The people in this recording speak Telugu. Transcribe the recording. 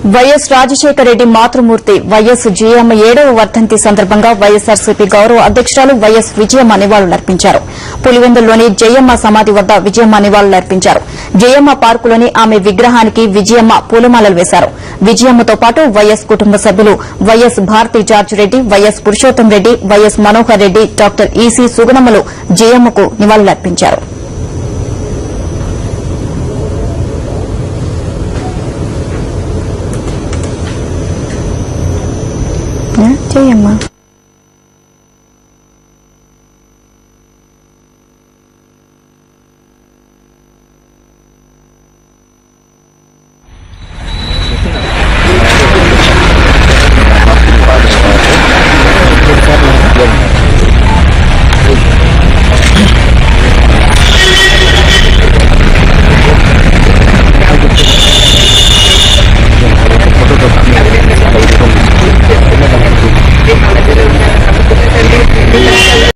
వైఎస్ రాజశేఖర రెడ్డి మాతృమూర్తి వైఎస్ జయమ్మ 7వ వర్ధంతి సందర్భంగా వైఎస్సార్సీపీ గౌరవ అధ్యకురాలు వైఎస్ విజయమ్మ నివాళులర్పించారు. పులివెందుల్లోని జయమ్మ సమాధి వద్ద విజయమ్మ నివాళులర్పించారు. జయమ్మ పార్కులోని ఆమె విగ్రహానికి విజయమ్మ పూలమాలలు వేశారు. విజయమ్మతో పాటు వైఎస్ కుటుంబ సభ్యులు YS Bharathi George Reddy, YS Purushotham Reddy, YS Manohar Reddy, doctor EC సుగుణమ్మలు జయమ్మకు నివాళులర్పించారు. జయమ్మ